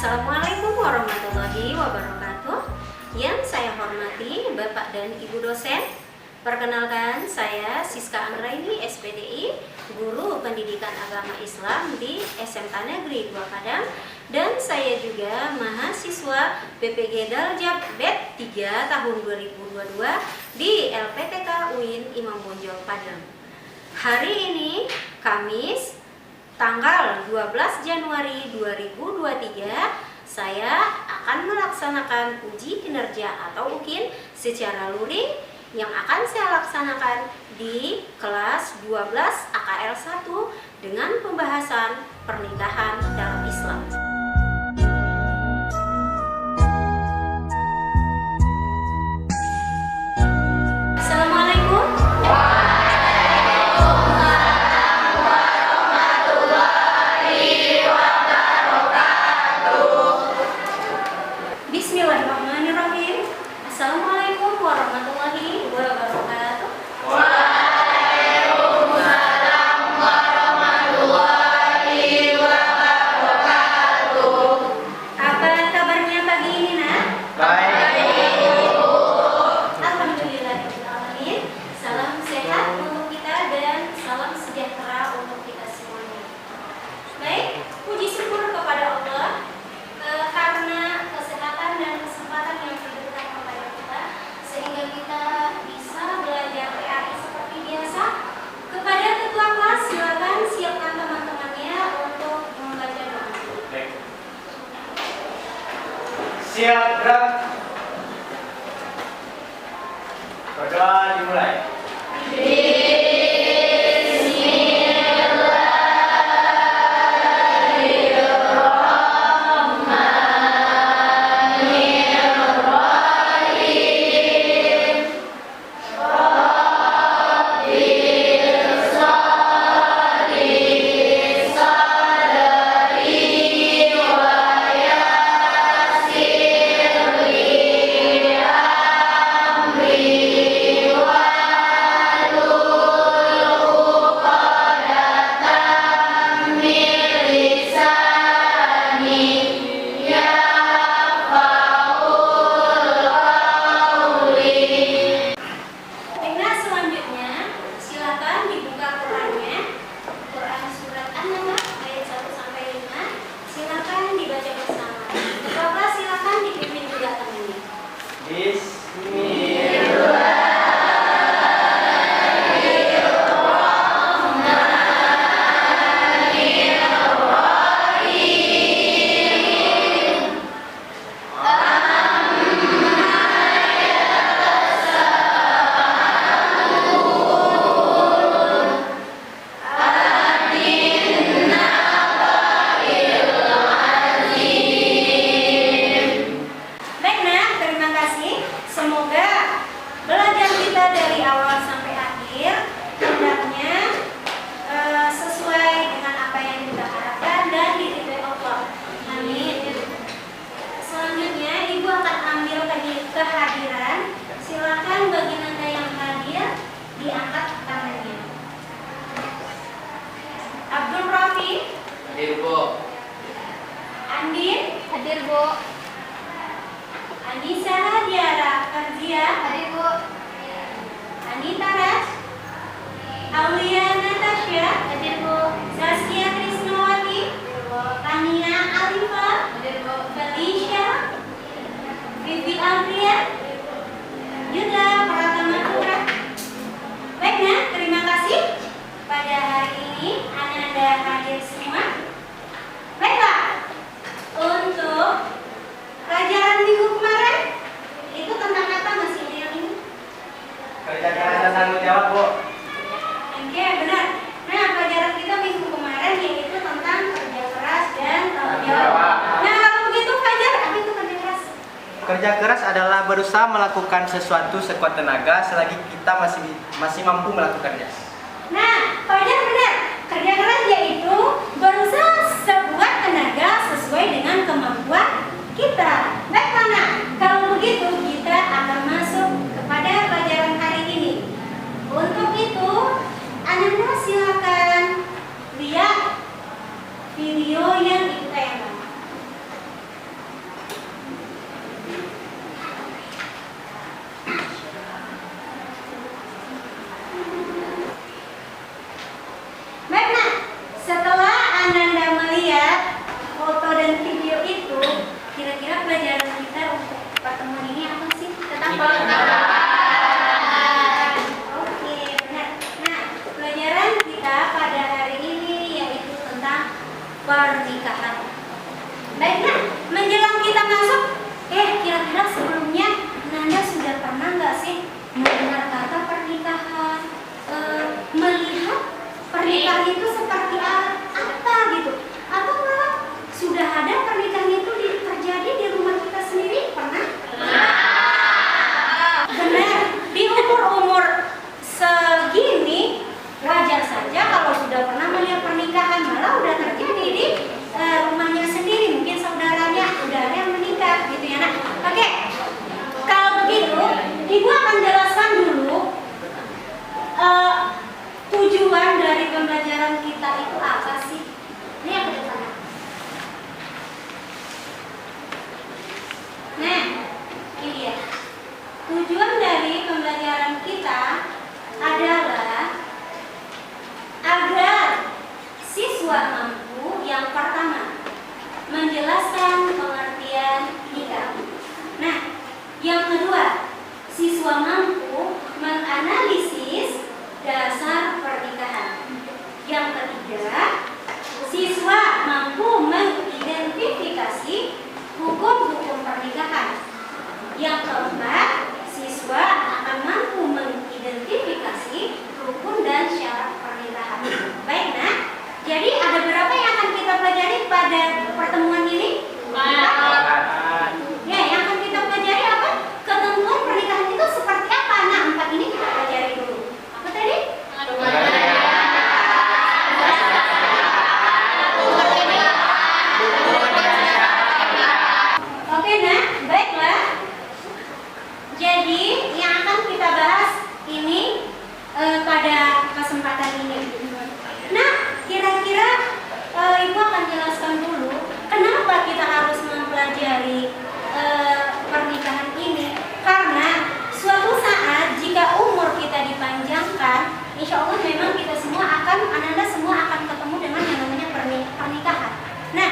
Assalamualaikum warahmatullahi wabarakatuh. Yang saya hormati Bapak dan Ibu dosen, perkenalkan saya Siska Anggraini SPDI, Guru Pendidikan Agama Islam di SMK Negeri 2 Padang, dan saya juga mahasiswa PPG Daljab Bet 3 tahun 2022 di LPTK UIN Imam Bonjol Padang. Hari ini Kamis tanggal 12 Januari 2023, saya akan melaksanakan uji kinerja atau UKIN secara luring yang akan saya laksanakan di kelas 12 AKL 1 dengan pembahasan pernikahan dalam Islam. Bismillahirrahmanirrahim. Assalamualaikum warahmatullahi wabarakatuh. Waalaikumsalam warahmatullahi wabarakatuh. Apa kabarnya pagi ini, Nak? Baik. Alhamdulillahirrahmanirrahim. Salam sehat untuk kita dan salam sejahtera untuk kita semuanya. Baik, puji syukur kepada Allah karena kesehatan dan kesempatan yang diberikan kepada kita sehingga kita bisa belajar PAI seperti biasa. Kepada ketua kelas, silakan siapkan teman-temannya untuk membaca doa. Siap, gerak. Berdoa dimulai. Baiklah, selanjutnya silakan dibuka Qurannya, Quran surat An-Nahl ayat 1-5. Silakan dibaca bersama. Bapak silakan dipimpin juga tangannya. Baik, Nak, terima kasih. Semoga belajar kita dari awal sampai akhir hendaknya sesuai dengan apa yang kita harapkan dan diridhoi Allah. Amin. Selanjutnya Ibu akan ambil kehadiran. Silakan bagi Anda yang hadir diangkat tangannya. Abdul Rafi, Hadir, Bu. Andin, Hadir, Bu. Anissa Hadiara Farzia, Hadir, Bu. Anita Raj, Aulia Natasha, Hadir, Bu. Saskia Krisnawati, Tania Alifa, Hadir, Bu. Felicia, Vivi Alfian, Yuda Pratama Putra. Baik, Nak, terima kasih. Pada hari ini Anda hadir semua. Baiklah, untuk pelajaran minggu kemarin itu tentang apa, Mas yang ini? Kerja keras dan tanggung jawab, Bu. Oke, benar. Nah, pelajaran kita minggu kemarin yaitu tentang kerja keras dan tanggung jawab. Nah, kalau begitu Fajar, apa itu kerja keras? Kerja keras adalah berusaha melakukan sesuatu sekuat tenaga selagi kita masih mampu melakukannya. Nah, Fajar benar. Kerja keras yaitu berusaha sekuat tenaga sesuai dengan kemampuan kita. Baiklah, Nak. Kalau begitu kita akan masuk kepada pelajaran hari ini. Untuk itu, Anda silakan lihat video yang ditayangkan. Oke, benar. Nah, pelajaran kita pada hari ini yaitu tentang pernikahan. Baik, nah, menjelang kita masuk, kira-kira sebelumnya Nanda sudah pernah nggak sih mendengar kata pernikahan? Melihat pernikahan itu seperti apa gitu? Atau malah sudah ada pernikahan itu terjadi di rumah kita sendiri? Pernah? Benar, di umur-umur segini wajar saja kalau sudah pernah melihat pernikahan, malah udah terjadi di rumahnya sendiri, mungkin saudaranya udah ada yang menikah gitu ya. Nah, oke. Kalau begitu, Ibu akan jelaskan dulu tujuan dari pembelajaran kita itu apa sih? Ini yang ke depan. Nah, ini dia. Tujuan dari pembelajaran kita adalah agar siswa mampu yang pertama menjelaskan pengertian nikah. Nah, yang kedua, siswa mampu menganalisis dasar pernikahan. Yang ketiga, siswa mampu mengidentifikasi hukum-hukum pernikahan. Yang keempat, siswa akan mampu mengidentifikasi rukun dan syarat pernikahan. Baik, nah, jadi ada berapa yang akan kita pelajari pada pertemuan ini? Ya, yang akan kita pelajari apa? Ketentuan pernikahan itu seperti apa? Nah, 4 ini kita pelajari dulu. Apa tadi? Oke, nah, baiklah. Jadi, yang akan kita bahas ini pada kesempatan ini. Nah, kira-kira Ibu akan jelaskan dulu kenapa kita harus mempelajari pernikahan ini. Karena suatu saat jika umur kita dipanjangkan, insya Allah memang kita semua Anda semua akan ketemu dengan yang namanya pernikahan. Nah,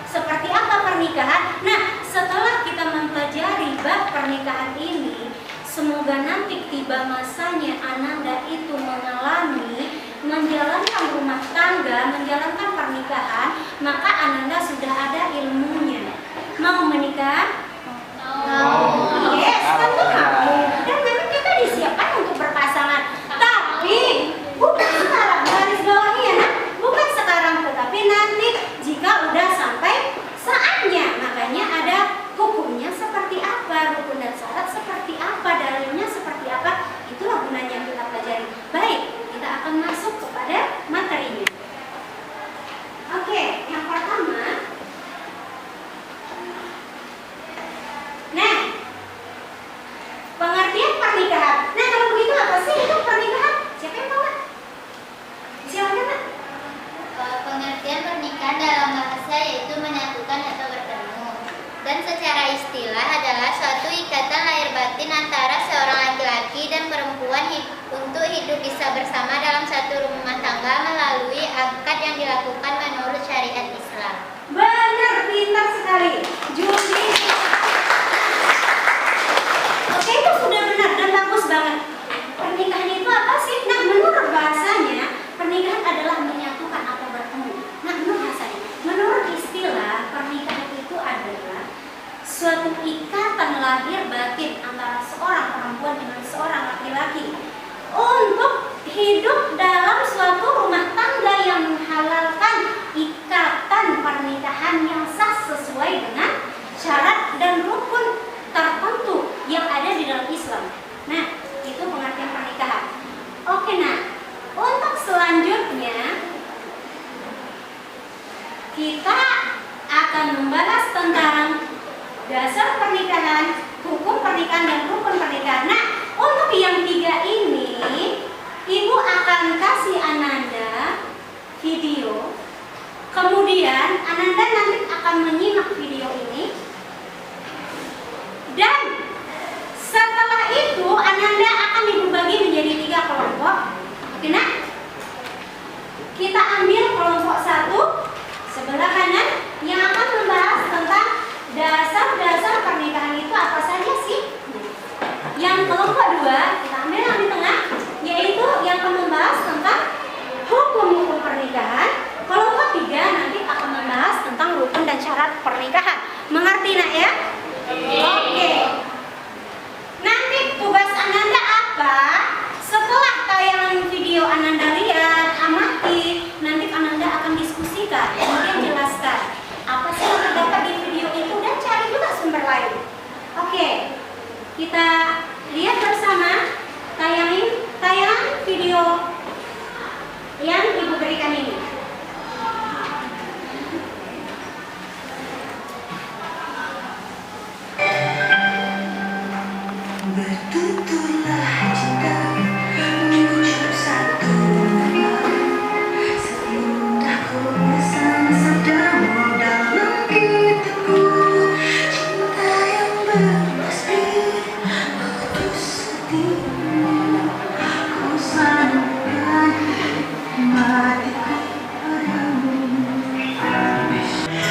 seperti apa pernikahan? Nah, setelah kita mempelajari bab pernikahan ini, semoga nanti tiba masanya Ananda itu menjalankan rumah tangga, menjalankan pernikahan, maka Ananda sudah ada ilmunya. Mau menikah? Yes, tentu mau. Dan memang kita disiapkan untuk berpasangan. Tapi bukan sekarang, garis bawahnya ya, nah, bukan sekarang, tetapi nanti jika udah sampai saatnya. Makanya ada hukumnya seperti apa, rukun dan syarat seperti apa, dalilnya seperti apa. Itulah gunanya kita pelajari. Baik, kita akan masuk kepada materinya. Oke, yang pertama. Nah, pengertian pernikahan. Nah, kalau begitu apa sih itu pernikahan? Siapa yang tahu? Silakan, Pak. Pengertian pernikahan dalam bahasa yaitu menyatukan atau bertemu. Dan secara istilah adalah suatu ikatan lahir batin antara seorang laki-laki dan perempuan untuk hidup bisa bersama dalam satu rumah tangga melalui akad yang dilakukan menurut syariat Islam. Benar, pintar sekali. Juli. Oke, itu sudah benar dan bagus banget. Pernikahan itu apa sih? Nah, menurut bahasanya, pernikahan adalah menyatukan atau bertemu. Nah, menurut bahasanya, menurut istilah, pernikahan itu adalah suatu ikatan lahir batin antara seorang perempuan dengan seorang laki-laki untuk hidup dalam suatu rumah tangga yang menghalalkan ikatan pernikahan yang sah sesuai dengan syarat dan rukun tertentu yang ada di dalam Islam. Nah, itu pengertian pernikahan. Oke, nah, untuk selanjutnya kita akan membahas tentang dasar pernikahan, hukum pernikahan dan rukun pernikahan. Nah, untuk yang 3 ini, Ibu akan kasih Ananda video. Kemudian Ananda nanti akan menyimak video ini. Dan setelah itu Ananda Yang kelompok 2 kita ambil yang di tengah, yaitu yang akan membahas tentang hukum-hukum pernikahan. Kelompok 3 nanti akan membahas tentang rukun dan syarat pernikahan. Mengerti nak ya? Oke. Nanti tugas Ananda apa? Setelah tayangan video Ananda lihat, amati, nanti Ananda akan diskusikan, kemudian jelaskan apa sih yang terdapat di video itu dan cari juga sumber lain. Oke, kita lihat bersama tayangan video yang Ibu berikan ini. Bertuturlah cinta mengucap satu nama, seindah kuasan sadamu dalam hidupku. Cinta yang berpasti putus hatimu, ku sandarkan matiku padamu.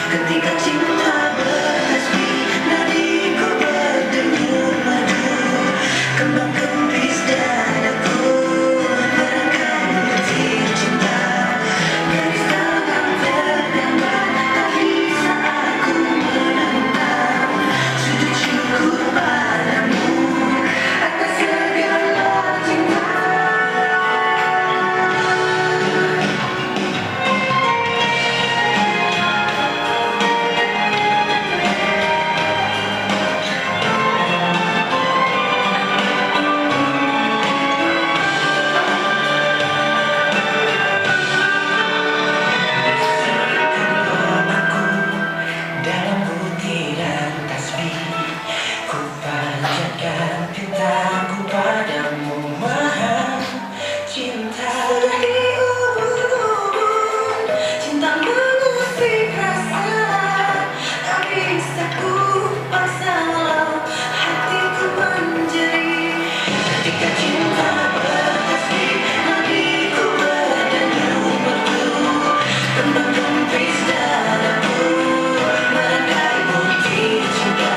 Ketika cinta bertasbih, nadiku berdenyut madu, kembang kempis dadaku, barangkali petir cinta, garis tangan tergambar, tak bisa aku menentang, sujud syukur padamu atas segala cinta. Dalam butiran tasbih, ku panjatkan cintaku padamu, Maha Cinta. Diubur-ubur, cinta mengusik rasa, tak bisa ku paksa walau hatiku menjerit. Ketika cinta bertasbih, nadiku berdenyut merdu, kembang kempis dadaku, barangkali butir cinta,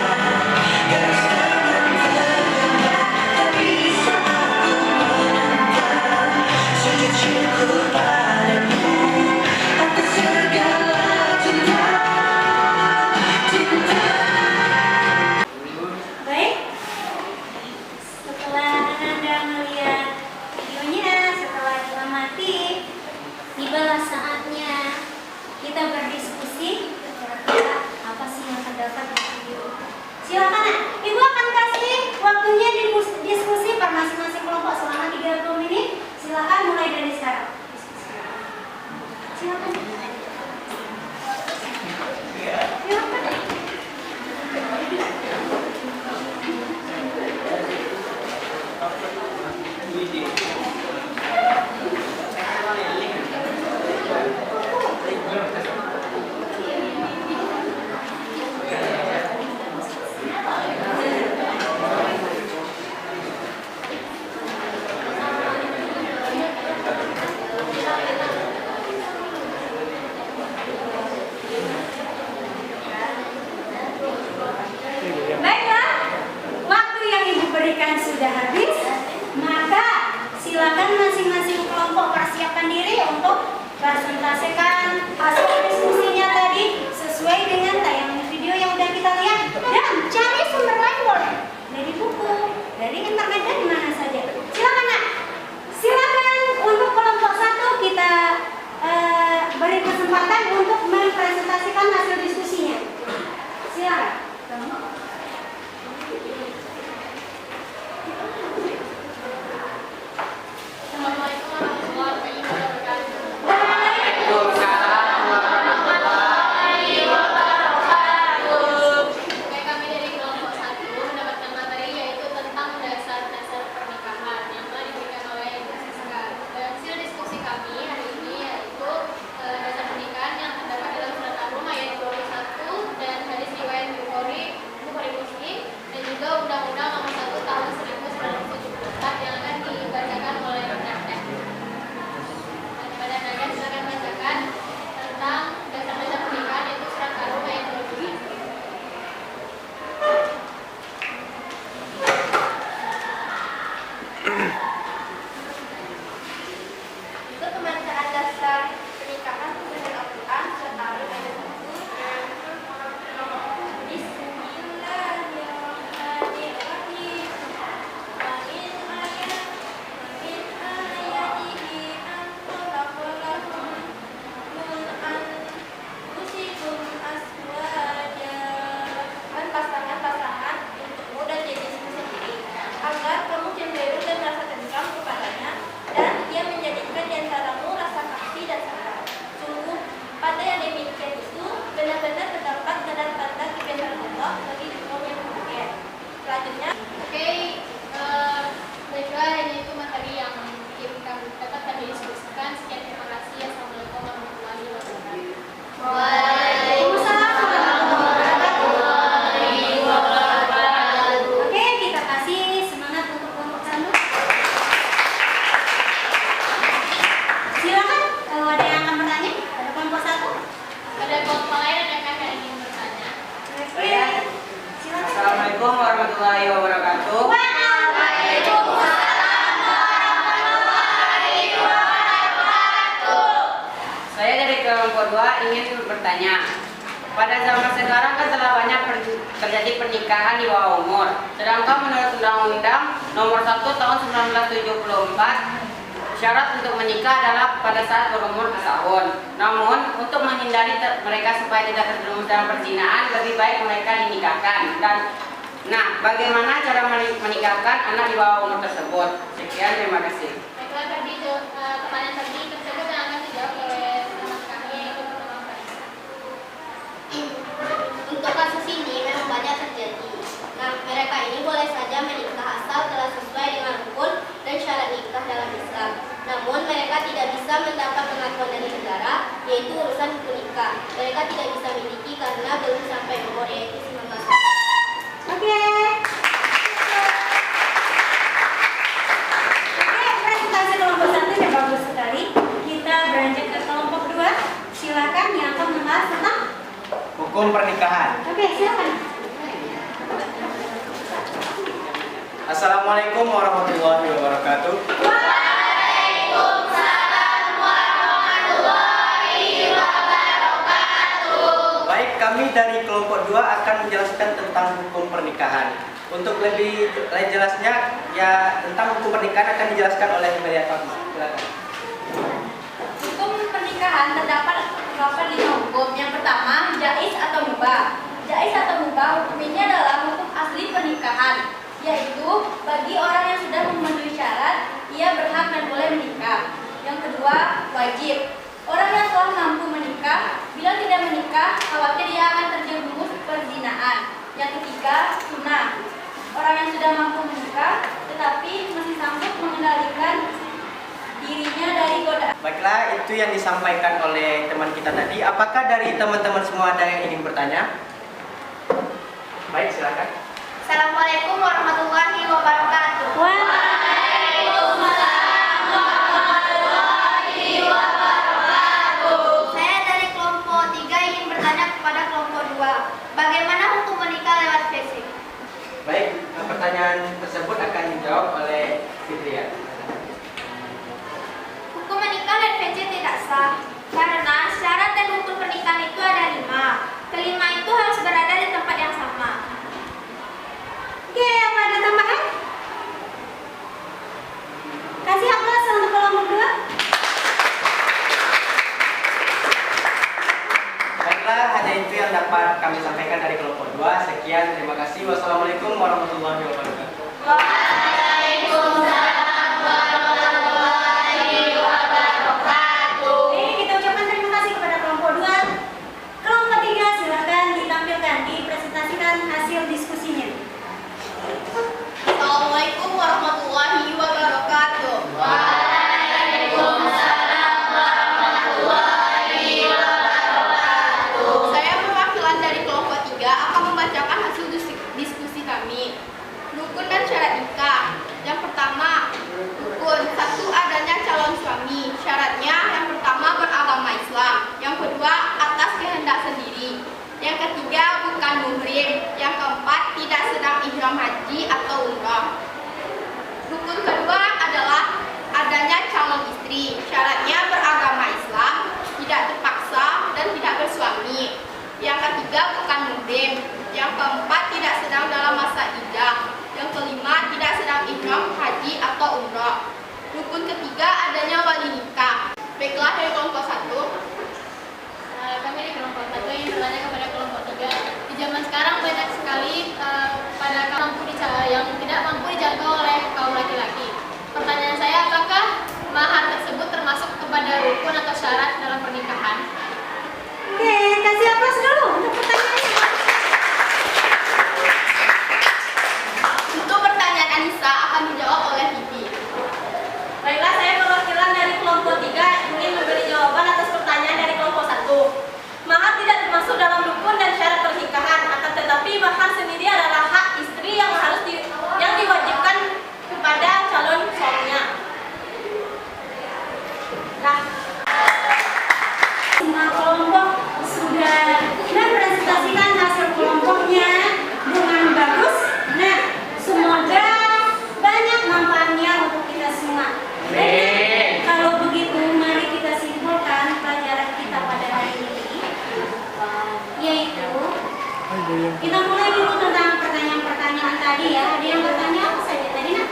garis tangan tergambar, tak bisa aku menentang, sujud syukur padamu atas segala cinta. Baik, setelah Ananda melihat videonya, setelah diamati, tibalah saatnya kita berdiskusi kira-kira apa sih yang terdapat di video. Silakan Nak, Ibu akan kasih waktunya diskusi per masing-masing kelompok selama 30 menit. Silakan mulai dari sekarang. Silakan. Silakan. Baiklah, waktu yang Ibu berikan sudah habis, maka silakan masing-masing kelompok persiapkan diri untuk presentasikan hasil diskusinya tadi sesuai dengan tayangan video yang sudah kita lihat, dan cari sumber lain boleh dari buku, dari internet, dari mana saja. Silakan Nak, silakan untuk kelompok 1 kita beri kesempatan untuk mempresentasikan hasil diskusinya. Silakan. Assalamualaikum warahmatullahi wabarakatuh. Oke, kami dari kelompok 1 mendapatkan materi yaitu tentang dasar-dasar pernikahan yang telah diberikan oleh Ibu Siska. Dan hasil diskusi kami hari ini yaitu dasar pernikahan yang terdapat dalam surat Ar-Rum ayat 21 dan hadis riwayat Bukhari Untuk pembacaan dasar pernikahan menurut Al-Quran surat Al-Rum ayat 1. Bismillahirrahmanirrahim. Wa min ayatihi an khalaqa lakum min anfusikum azwaja. Dan pasangan-pasangan untukmu dan jenismu sendiri, agar kamu cemburu dan merasa tentram kepadanya, dan dia menjadikan di antaramu rasa kasih dan sayang. Sungguh, pada yang demikian itu benar-benar terdapat tanda-tanda kebesaran Allah bagi kaum yang berpikir. Selanjutnya, baiklah, ini itu materi yang dapat kami diskusikan. Sekian, terima kasih. Assalamualaikum warahmatullahi wabarakatuh. Waalaikumsalam warahmatullahi wabarakatuh. Oke, kita kasih semangat untuk kelompok 1. Silakan, kalau ada yang akan bertanya pada kelompok 1. Ada kelompok lain adakah yang ingin bertanya? Oke, silakan. Assalamualaikum warahmatullahi wabarakatuh. Saya dari kelompok 2 ingin bertanya. Pada zaman sekarang kan telah banyak terjadi pernikahan di bawah umur. Sedangkan menurut Undang-Undang Nomor 1 Tahun 1974, syarat untuk menikah adalah pada saat berumur 2 tahun. Namun, untuk menghindari mereka supaya tidak terjerumus dalam perzinahan, lebih baik mereka dinikahkan. Bagaimana cara menikahkan anak di bawah umur tersebut? Sekian, terima kasih. Baiklah, tadi pertanyaan tadi tersebut yang akan dijawab oleh teman kami, yaitu pertama Farisa. Untuk kasus ini memang banyak terjadi. Nah, mereka ini boleh saja menikah asal telah sesuai dengan rukun dan syarat nikah dalam Islam. Namun mereka tidak bisa mendapat pengakuan dari negara, yaitu urusan hukum nikah. Mereka tidak bisa miliki karena belum sampai umur, yaitu 19 tahun. Oke, presentasi kelompok 1 yang bagus sekali. Kita beranjak ke kelompok 2. Silakan yang akan membahas tentang Hukum pernikahan. Oke, silakan. Assalamualaikum warahmatullahi wabarakatuh. Baik, kami dari kelompok 2 akan menjelaskan tentang hukum pernikahan. Untuk lebih jelasnya, ya tentang hukum pernikahan akan dijelaskan oleh Maria Fahmi. Silakan. Hukum pernikahan terdapat 5 hukum. Yang pertama, jaiz atau mubah. Jaiz atau mubah hukum ini adalah hukum asli pernikahan, yaitu bagi orang yang sudah memenuhi syarat, ia berhak dan boleh menikah. Yang kedua, wajib. Orang yang telah mampu menikah, bila tidak menikah, khawatir ia akan terjerumus perzinahan. Yang ketiga, sunnah. Orang yang sudah mampu menikah, tetapi masih sanggup mengendalikan dirinya dari godaan. Baiklah, itu yang disampaikan oleh teman kita tadi. Apakah dari teman-teman semua ada yang ingin bertanya? Baik, silakan. Assalamualaikum warahmatullahi wabarakatuh. Saya dari kelompok 3 ingin bertanya kepada kelompok 2. Bagaimana hukum menikah lewat fisik? Baik, pertanyaan tersebut akan dijawab oleh Fitria. Hukum menikah dan VC tidak sah karena syarat dan hukum pernikahan itu ada 5. Kelima itu harus berada di tempat yang sama. Oke, apa ada tambahan? Kasih aplaus untuk kelompok 2. Baiklah, hanya itu yang dapat kami sampaikan dari kelompok 2. Sekian, terima kasih. Wassalamualaikum warahmatullahi wabarakatuh. rukun ketiga adanya wali nikah. Baiklah, dari kelompok 1. Kami di kelompok 1 ingin bertanya kepada kelompok 3. Di zaman sekarang banyak sekali pada yang tidak mampu dijangkau oleh kaum laki-laki. Pertanyaan saya, apakah mahar tersebut termasuk kepada rukun atau syarat dalam pernikahan? Oke, kasih aplaus dulu untuk pertanyaannya. Untuk pertanyaan Anissa akan dijawab oleh Vivi. Baiklah, saya perwakilan dari kelompok 3 ingin memberi jawaban atas pertanyaan dari kelompok 1. Mahar tidak termasuk dalam rukun dan syarat pernikahan, akan tetapi mahar sendiri adalah hak istri yang yang diwajibkan kepada calon suaminya. Nah, Semua kelompok sudah mempresentasikan hasil kelompoknya dengan bagus. Nah, semoga banyak manfaatnya untuk kita semua. Baik, kalau begitu mari kita simpulkan pelajaran kita pada hari ini, yaitu kita mulai dulu tentang pertanyaan-pertanyaan tadi ya. Ada yang bertanya apa saja tadi, Nak?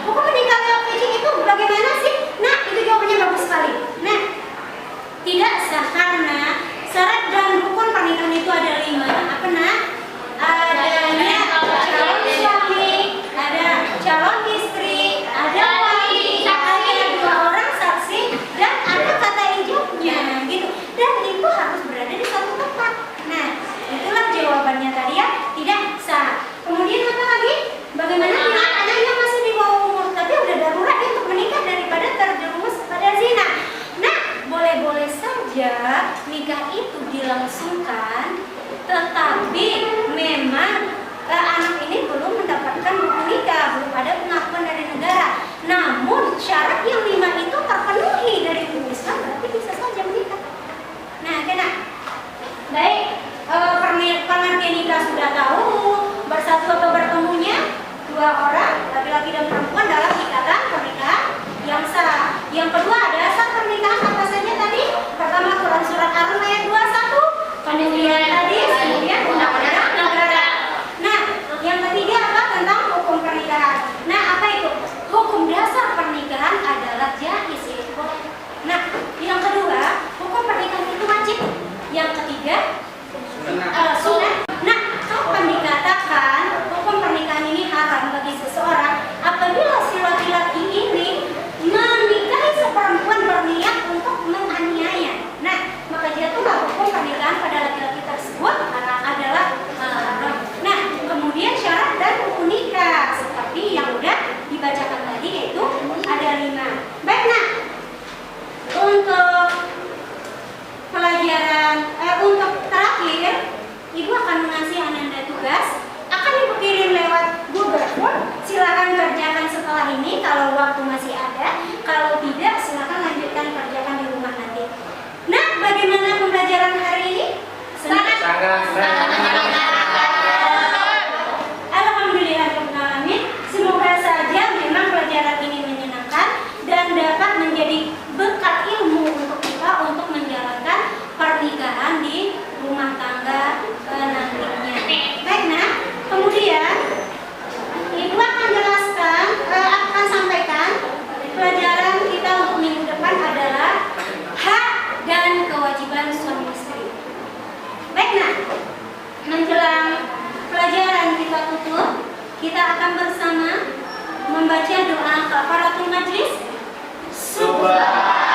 Hukum menikah lewat matching itu bagaimana sih? Nah, itu jawabannya bagus sekali. Nah, tidak sah karena syarat dan rukun pernikahan itu ada 5. Apa, Nak? Adanya calon suami, ada calon istri, ada wali, ada 2 orang saksi, dan ada kata ijabnya gitu. Dan itu harus berada di satu tempat. Nah, itulah jawabannya tadi ya, tidak sah. Kemudian apa lagi? Bagaimana bila anaknya masih di bawah umur tapi udah darurat dia untuk menikah daripada terjerumus pada zina? Nah, boleh-boleh saja nikah itu dilangsungkan, tetapi memang anak ini belum mendapatkan buku nikah, belum ada pengakuan dari negara. Namun syarat yang 5 itu terpenuhi dari hukum Islam, berarti bisa saja menikah. Nah, kena. Baik, pengertian nikah sudah tahu, bersatu atau bertemunya 2 orang, laki-laki dan perempuan dalam ikatan pernikahan yang sah. Yang kedua ada sah pernikahan apa saja tadi? Pertama Quran surat Ar-Rum ayat 21, kemudian hadis, kemudian undang-undang negara. Nah, yang ketiga apa? Tentang hukum pernikahan. Nah, apa itu? Hukum dasar pernikahan adalah jaiz, yaitu boleh. Nah, yang kedua, hukum pernikahan itu wajib. Yang ketiga, sunnah. Nah, kapan dikatakan hukum pernikahan ini haram bagi seseorang? Apabila si laki-laki ini menikahi seperempuan berniat untuk menganiaya. Nah, maka jatuhlah hukum pernikahan pada laki-laki tersebut adalah haram. Nah, kemudian syarat dan rukun nikah seperti yang udah dibacakan tadi, yaitu ada 5. Baik, nah, untuk pelajaran untuk terakhir, Ibu akan mengasih Ananda tugas, akan Ibu kirim lewat Google Form. Silakan kerjakan setelah ini kalau waktu masih ada. Kalau tidak, silakan lanjutkan kerjakan di rumah nanti. Nah, bagaimana pembelajaran hari ini? Sangat Alhamdulillahirrahmanirrahim. Semoga saja memang pelajaran ini menyenangkan dan dapat menjadi bekal ilmu untuk kita untuk menjalankan pernikahan di rumah tangga nantinya. Baik, nah, kemudian Ibu akan jelaskan, akan sampaikan pelajaran kita untuk minggu depan adalah hak dan kewajiban suami istri. Baik, nah, menjelang pelajaran kita tutup, kita akan bersama membaca doa kafaratul majlis. Subhanallah.